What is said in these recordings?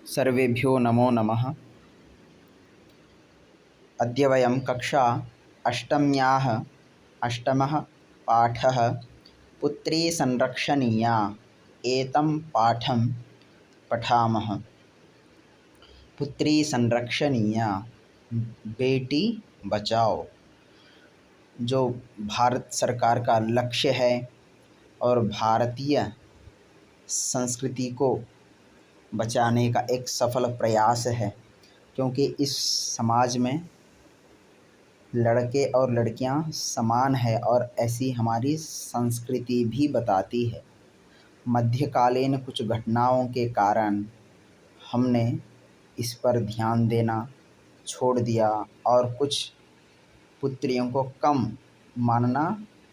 सर्वेभ्यो नमो नमः। अद्य वयं कक्षा अष्टम्याः अष्टमः पाठः पुत्री संरक्षणीया एतं पाठं पठामः। पुत्री संरक्षणीया, बेटी बचाओ, जो भारत सरकार का लक्ष्य है और भारतीय संस्कृति को बचाने का एक सफल प्रयास है, क्योंकि इस समाज में लड़के और लड़कियां समान है और ऐसी हमारी संस्कृति भी बताती है। मध्यकालीन कुछ घटनाओं के कारण हमने इस पर ध्यान देना छोड़ दिया और कुछ पुत्रियों को कम मानना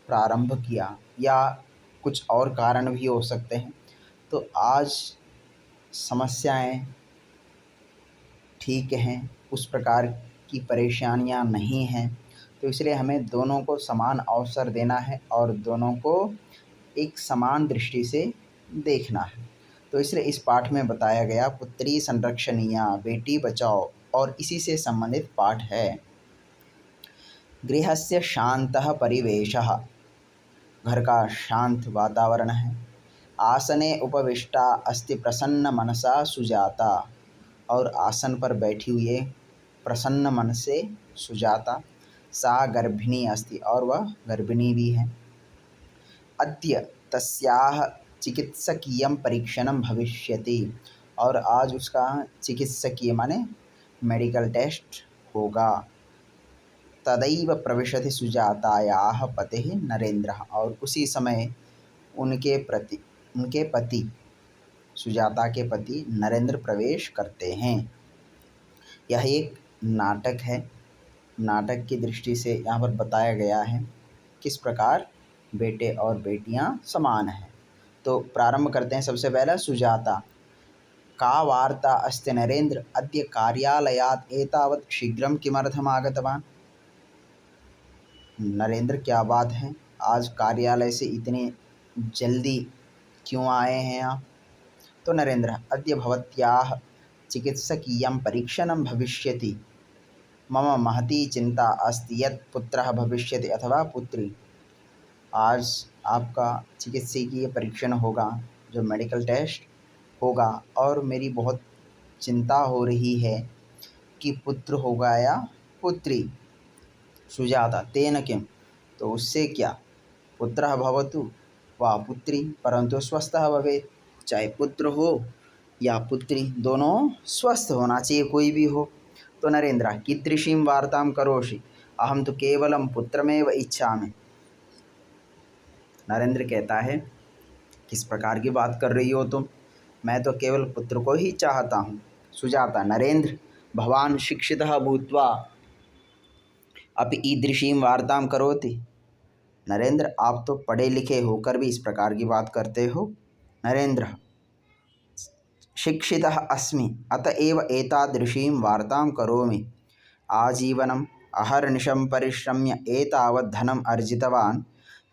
प्रारंभ किया, या कुछ और कारण भी हो सकते हैं। तो आज समस्याएं ठीक हैं, उस प्रकार की परेशानियां नहीं हैं, तो इसलिए हमें दोनों को समान अवसर देना है और दोनों को एक समान दृष्टि से देखना है। तो इसलिए इस पाठ में बताया गया पुत्री संरक्षणीया, बेटी बचाओ, और इसी से संबंधित पाठ है। गृहस्य शान्तः परिवेशः, घर का शांत वातावरण है। आसने उपविष्टा अस्ति प्रसन्न मनसा सुजाता, और आसन पर बैठी हुई प्रसन्न मन से सुजाता। सा गर्भिणी अस्ति, और वह गर्भिणी भी है। अद्य तस्याः चिकित्सकीयं परीक्षणं भविष्यति, और आज उसका चिकित्सकीय माने मेडिकल टेस्ट होगा। तदैव प्रविशति सुजातायाः पतिः नरेंद्रः, और उसी समय उनके पति सुजाता के पति नरेंद्र प्रवेश करते हैं। यह एक नाटक है। नाटक की दृष्टि से यहाँ पर बताया गया है किस प्रकार बेटे और बेटियाँ समान हैं। तो प्रारंभ करते हैं। सबसे पहला सुजाता, का वार्ता अस्ति नरेंद्र अद्य कार्यालयात् एतावत् शीघ्रं किमर्थम् आगतवान्। नरेंद्र, क्या बात है, आज कार्यालय से इतने जल्दी क्यों आए हैं आप। तो नरेंद्र, अद्य भवत्याः चिकित्सकीयं परीक्षणं भविष्यति। मम महती चिंता अस्ति यत् पुत्रः भविष्यति अथवा पुत्री। आज आपका चिकित्सकीय परीक्षण होगा, जो मेडिकल टेस्ट होगा, और मेरी बहुत चिंता हो रही है कि पुत्र होगा या पुत्री। सुजाता, तेन किम, तो उससे क्या। पुत्रः भवतु वा पुत्री, परंतु स्वस्थः भवेत्। चाहे पुत्र हो या पुत्री, दोनों स्वस्थ होना चाहिए, कोई भी हो। तो नरेंद्र, कीदृशीं वार्तां करोषि, अहं तो केवलं पुत्रमेव इच्छामि। नरेंद्र कहता है, किस प्रकार की बात कर रही हो तुम, मैं तो केवल पुत्र को ही चाहता हूँ। सुजाता, नरेंद्र, भवान शिक्षितः भूत्वा अपि ईदृशीं वार्तां करोति। नरेंद्र, आप तो पढ़े लिखे होकर भी इस प्रकार की बात करते हो। नरेंद्र, शिक्षितः अस्मि अतएव एतादृशीं वार्तां करोमि। आजीवनम् अहर्निशं परिश्रम्य एतावत् धनम् अर्जितवान्।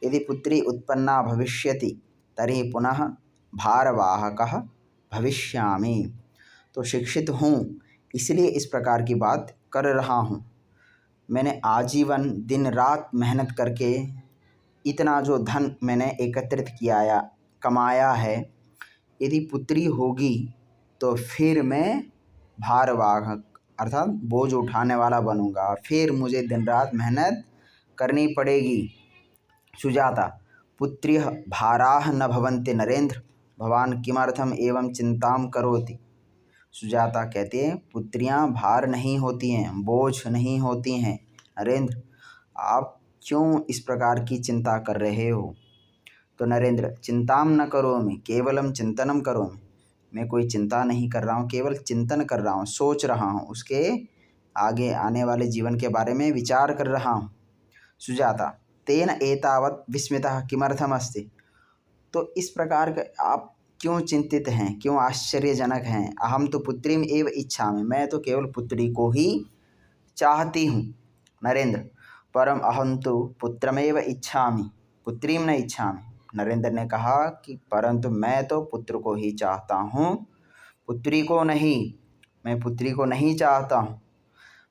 यदि पुत्री उत्पन्ना भविष्यति तर्हि पुनः भारवाहकः भविष्यामि। तो शिक्षित हूँ, इसलिए इस प्रकार की बात कर रहा हूँ। मैंने आजीवन दिन रात मेहनत करके इतना जो धन मैंने एकत्रित किया या कमाया है, यदि पुत्री होगी तो फिर मैं भारवाहक अर्थात बोझ उठाने वाला बनूंगा, फिर मुझे दिन रात मेहनत करनी पड़ेगी। सुजाता, पुत्र्यः भाराः न भवन्ति नरेंद्र, भवान किमर्थम एवं चिंतां करोति। सुजाता कहते हैं, पुत्रियां भार नहीं होती हैं, बोझ नहीं होती हैं। नरेंद्र, आप क्यों इस प्रकार की चिंता कर रहे हो। तो नरेंद्र, चिंतां न करोमि केवलम चिंतनम करोमि। मैं कोई चिंता नहीं कर रहा हूँ, केवल चिंतन कर रहा हूँ, सोच रहा हूँ, उसके आगे आने वाले जीवन के बारे में विचार कर रहा हूँ। सुजाता, तेन एतावत् विस्मितः किमर्थमस्ति। तो इस प्रकार का आप क्यों चिंतित हैं, क्यों आश्चर्यजनक हैं। अहम तो पुत्रीम एव इच्छामि, मैं तो केवल पुत्री को ही चाहती हूँ। नरेंद्र, परम अहम तो पुत्रमेव इच्छामि पुत्रीम न इच्छामि। नरेंद्र ने कहा कि परंतु मैं तो पुत्र को ही चाहता हूँ, पुत्री को नहीं, मैं पुत्री को नहीं चाहता हूँ।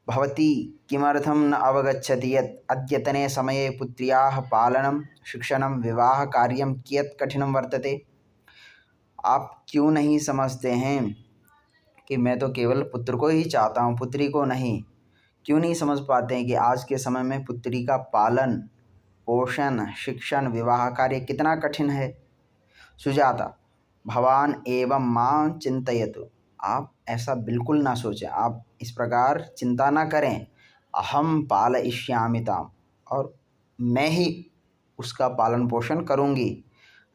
भवती किमर्थं न अवगच्छति यत् अद्यतने समये पुत्र्याः पालनं शिक्षणं विवाहकार्यं कियत् कठिनं वर्तते। आप क्यों नहीं समझते हैं कि मैं तो केवल पुत्र को ही चाहता हूँ, पुत्री को नहीं। क्यों नहीं समझ पाते हैं कि आज के समय में पुत्री का पालन पोषण शिक्षण विवाह कार्य कितना कठिन है। सुजाता, भवान एवं मां चिंतयतु। आप ऐसा बिल्कुल ना सोचें, आप इस प्रकार चिंता ना करें। अहम पालयिष्यामि ताम, और मैं ही उसका पालन पोषण करूँगी।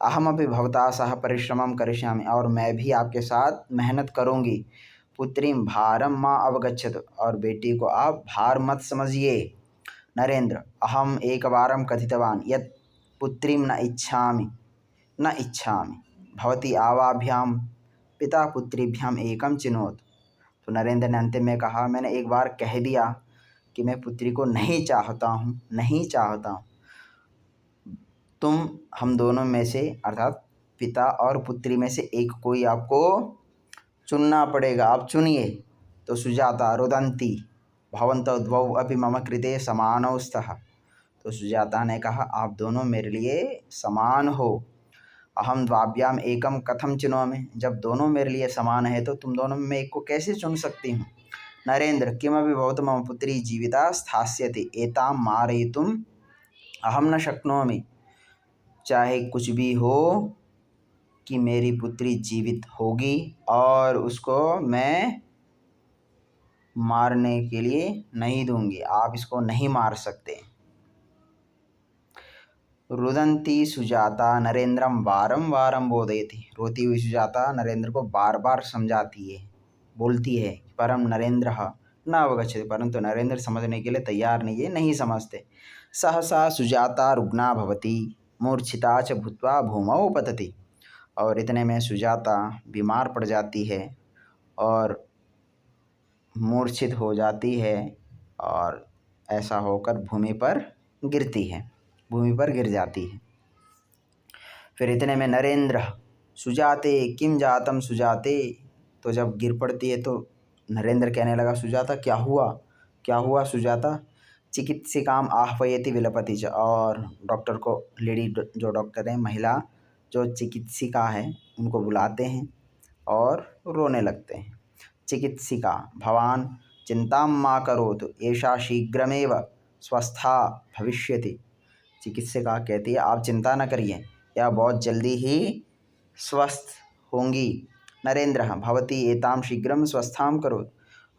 अहमपि भवता सह परिश्रमं करिष्यामि, और मैं भी आपके साथ मेहनत करूँगी। पुत्रीं भारम माँ अवगच्छतु, और बेटी को आप भार मत समझिए। नरेंद्र, अहम एकवारं कथितवान् यत् पुत्रीं न इच्छामि भवती आवाभ्यां पिता पुत्रीभ्याम एकम चिनोत। तो नरेंद्र ने अंतिम में कहा, मैंने एक बार कह दिया कि मैं पुत्री को नहीं चाहता हूँ, नहीं चाहता हूँ। तुम हम दोनों में से अर्थात पिता और पुत्री में से एक कोई आपको चुनना पड़ेगा, आप चुनिए। तो सुजाता रुदंती भवन्तौ द्वौ अपि मम कृते समानौ स्तः। तो सुजाता ने कहा, आप दोनों मेरे लिए समान हो। अहम द्वाभ्याम एकम कथम चिनोमि, जब दोनों मेरे लिए समान है तो तुम दोनों में एक को कैसे चुन सकती हूँ। नरेंद्र, किमपि भवतु मम पुत्री जीविता स्थास्यति एतां मारयितुम् अहम न शक्नोमि। चाहे कुछ भी हो कि मेरी पुत्री जीवित होगी और उसको मैं मारने के लिए नहीं दूंगी, आप इसको नहीं मार सकते। रुदंती सुजाता नरेंद्रम वारम वारम बोधयति। रोती हुई सुजाता नरेंद्र को बार बार समझाती है, बोलती है। परम नरेंद्र न अवगच्छति, परंतु नरेंद्र समझने के लिए तैयार नहीं है, नहीं समझते। सहसा सुजाता रुग्ना भवति मूर्छिता च भूत्वा भूमौ पतति। और इतने में सुजाता बीमार पड़ जाती है और मूर्छित हो जाती है, और ऐसा होकर भूमि पर गिरती है, भूमि पर गिर जाती है। फिर इतने में नरेंद्र, सुजाते किम जातम सुजाते। तो जब गिर पड़ती है तो नरेंद्र कहने लगा, सुजाता क्या हुआ, क्या हुआ सुजाता। चिकित्सिकाम आह्वयति विलपति च। और डॉक्टर को, लेडी जो डॉक्टर है, महिला जो चिकित्सिका है, उनको बुलाते हैं और रोने लगते हैं। चिकित्सिका, भवान चिंता मा करोतु एषा शीघ्रमेव स्वस्था भविष्यति। चिकित्सिका कहती है, आप चिंता न करिए, यह बहुत जल्दी ही स्वस्थ होंगी। नरेंद्र, भवती एतां शीघ्रम स्वस्थां करो,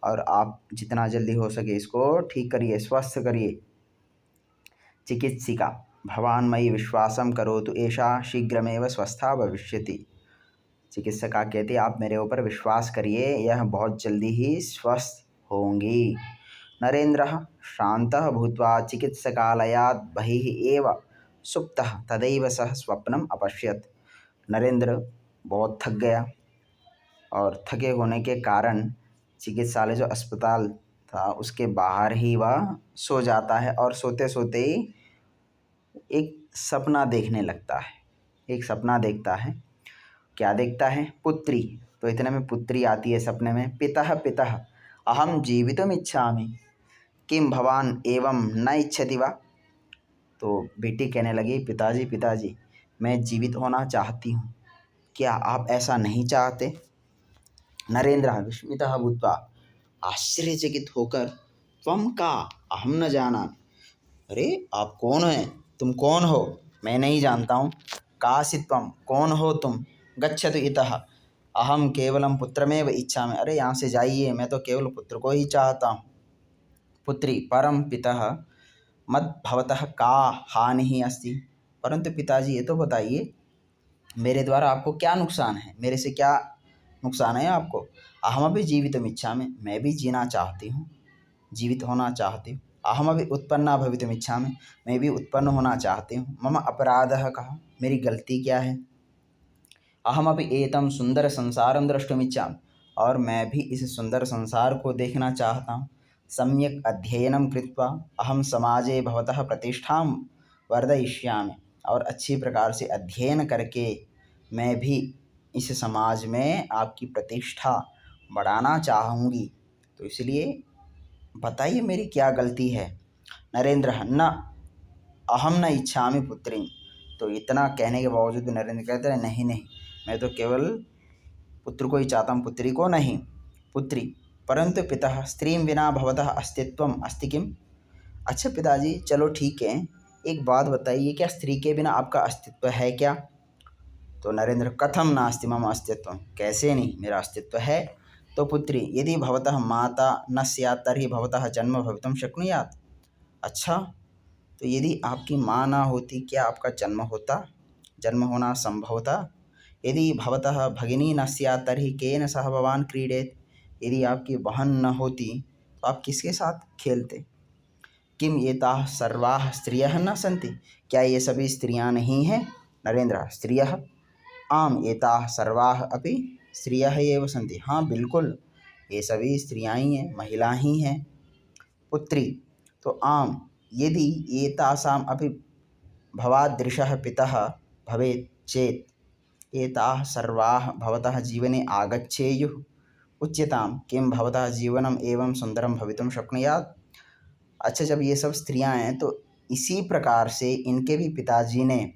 और आप जितना जल्दी हो सके इसको ठीक करिए, स्वस्थ करिए। चिकित्सिका, भवान मयि विश्वासं करोतु एषा शीघ्रमेव स्वस्था भविष्यति। चिकित्सिका कहती है, आप मेरे ऊपर विश्वास करिए, यह बहुत जल्दी ही स्वस्थ होंगी। नरेंद्र श्रान्तः भूत्वा चिकित्सकालयात् बहिः एव सुप्तः तदैव सः स्वप्नम अपश्यत्। नरेंद्र बहुत थक गया, और थके होने के कारण चिकित्सालय जो अस्पताल था उसके बाहर ही वह सो जाता है, और सोते सोते ही एक सपना देखने लगता है। एक सपना देखता है। क्या देखता है, पुत्री। तो इतने में पुत्री आती है सपने में। पितः पितः अहम जीवितुम इच्छामि किम भवान एवं न इच्छति वा। तो बेटी कहने लगी, पिताजी पिताजी, मैं जीवित होना चाहती हूँ, क्या आप ऐसा नहीं चाहते। नरेंद्र विस्मितः भूत्वा, आश्चर्यचकित होकर, त्वं का अहम न जानामि। अरे आप कौन हैं, तुम कौन हो, मैं नहीं जानता हूँ। कासि त्वं, कौन हो तुम। गच्छतु इतः अहम केवलम पुत्रमेव इच्छामि। अरे यहाँ से जाइए, मैं तो केवल पुत्र को ही चाहता हूँ। पुत्री, परम पितः मद भवतः का हानिः अस्ति। परंतु पिताजी ये तो बताइए, मेरे द्वारा आपको क्या नुकसान है, मेरे से क्या नुकसान है आपको। अहमपि जीवितुम् इच्छामि, मैं भी जीना चाहती हूँ, जीवित होना चाहती हूँ। अहमपि उत्पन्ना भवितुम् इच्छामि, मैं भी उत्पन्न होना चाहती हूँ। मम अपराधः कः, मेरी गलती क्या है। अहमपि एतं सुंदर संसारं द्रष्टुमिच्छामि, और मैं भी इस सुंदर संसार को देखना चाहता हूँ। सम्यक् अध्ययनं कृत्वा अहम समाजे भवतः प्रतिष्ठां वर्धयिष्यामि, और अच्छी प्रकार से अध्ययन करके मैं भी इस समाज में आपकी प्रतिष्ठा बढ़ाना चाहूँगी, तो इसलिए बताइए मेरी क्या गलती है। नरेंद्र न अहम न इच्छामि पुत्रीम। तो इतना कहने के बावजूद भी नरेंद्र कहते हैं नहीं नहीं, मैं तो केवल पुत्र को ही चाहता हूँ, पुत्री को नहीं। पुत्री परंतु पिता स्त्रीं विना भवतः अस्तित्वम अस्ति किम। अच्छा पिताजी चलो ठीक है, एक बात बताइए, क्या स्त्री के बिना आपका अस्तित्व है क्या? तो नरेंद्र कथम नास्ति मम अस्तित्व, कैसे नहीं, मेरा अस्तित्व है। तो पुत्री यदि भवतः माता न स्यात् तर्हि भवतः जन्म भवितुं शक्नुयात्। अच्छा, तो यदि आपकी माँ ना होती क्या आपका जन्म होता, जन्म होना संभव था? यदि भवतः भगिनी न स्यात् तर्हि केन सह भवान् क्रीडेत। यदि आपकी बहन न होती तो आप किसके साथ खेलते? किम एताः सर्वाः स्त्रियः न सन्ति, क्या ये सभी स्त्रियां नहीं हैं? नरेंद्र स्त्रियः आम एताः सर्वाः अपि स्त्रियः एव सन्ति। हाँ बिल्कुल, ये सभी स्त्रियां ही हैं, महिला ही हैं। पुत्री तो आम यदि एतासाम् अपि भवादृशः पितः भवेत् चेत् एताः सर्वाः भवतः जीवने आगच्छेयुः। उच्यतां किं भवतः जीवनम एवं सुंदरम भवितुं शक्नुयात्। अच्छा, जब ये सब स्त्रियां हैं तो इसी प्रकार से इनके भी पिताजी ने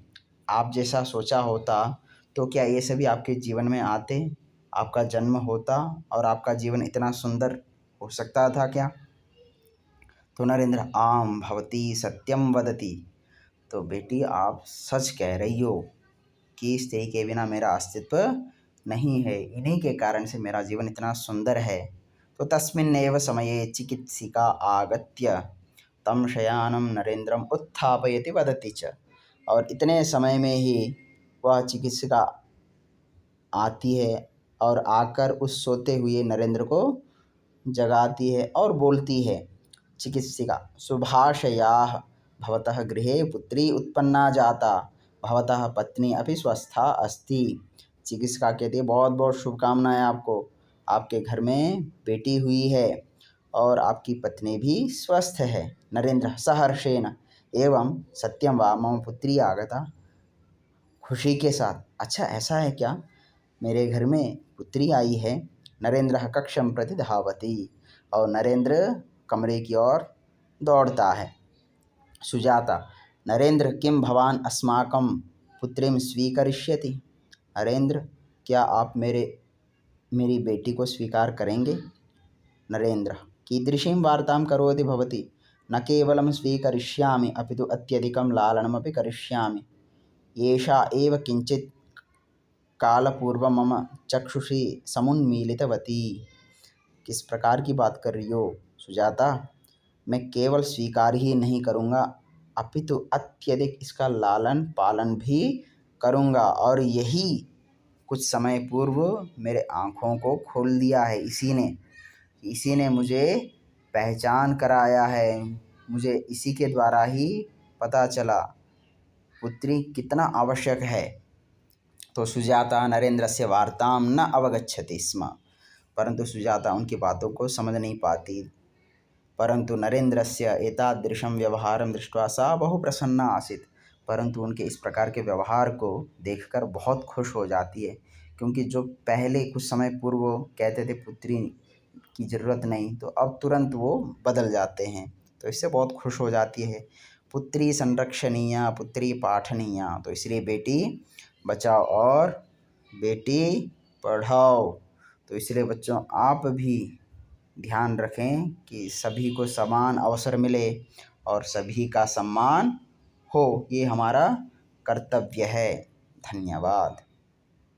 आप जैसा सोचा होता तो क्या ये सभी आपके जीवन में आते, आपका जन्म होता और आपका जीवन इतना सुंदर हो सकता था क्या? तो नरेंद्र आम भवती सत्यम वदती। तो बेटी आप सच कह रही हो कि स्त्री के बिना मेरा अस्तित्व नहीं है, इन्हीं के कारण से मेरा जीवन इतना सुंदर है। तो तस्मिन्नेव समये चिकित्सिका आगत्य तम शयानम नरेंद्रम उत्थापयति वदति च। और इतने समय में ही वह चिकित्सिका आती है और आकर उस सोते हुए नरेंद्र को जगाती है और बोलती है। चिकित्सिका शुभाशयाः भवतः गृहे पुत्री उत्पन्ना जाता, भवतः पत्नी अपि स्वस्था अस्ति। चिकित्सिका कहती है बहुत बहुत शुभकामनाएं आपको, आपके घर में बेटी हुई है और आपकी पत्नी भी स्वस्थ है। नरेंद्र सहर्षेण एवं सत्यम वा मम पुत्री आगता। खुशी के साथ अच्छा ऐसा है क्या, मेरे घर में पुत्री आई है। नरेंद्र कक्षम प्रति धावती, और नरेंद्र कमरे की ओर दौड़ता है। सुजाता नरेंद्र किं भवान अस्माकं पुत्रीं स्वीकरिष्यति। नरेंद्र क्या आप मेरी बेटी को स्वीकार करेंगे? नरेंद्र कीदृशीं वार्तां करोति भवती, न केवलं स्वीकरिष्यामि अपितु अत्यधिकं लालनमपि करिष्यामि। एषा एव किंचित कालपूर्वं मम चक्षुषी समुन्मीलितवती। किस प्रकार की बात कर रही हो सुजाता? मैं केवल स्वीकार ही नहीं करूँगा अपितु अत्यधिक इसका लालन पालन भी करूँगा, और यही कुछ समय पूर्व मेरे आँखों को खोल दिया है इसी ने मुझे पहचान कराया है। मुझे इसी के द्वारा ही पता चला पुत्री कितना आवश्यक है। तो सुजाता नरेंद्रस्य वार्तां न अवगच्छति स्म, परंतु सुजाता उनकी बातों को समझ नहीं पाती। परंतु नरेंद्रस्य एतादृशं व्यवहारं दृष्ट्वा सा बहु प्रसन्ना आसीत्। परंतु उनके इस प्रकार के व्यवहार को देखकर बहुत खुश हो जाती है, क्योंकि जो पहले कुछ समय पूर्व कहते थे पुत्री की ज़रूरत नहीं, तो अब तुरंत वो बदल जाते हैं, तो इससे बहुत खुश हो जाती है। पुत्री संरक्षणीया पुत्री पाठनीया, तो इसलिए बेटी बचाओ और बेटी पढ़ाओ। तो इसलिए बच्चों आप भी ध्यान रखें कि सभी को समान अवसर मिले और सभी का सम्मान हो, ये हमारा कर्तव्य है। धन्यवाद।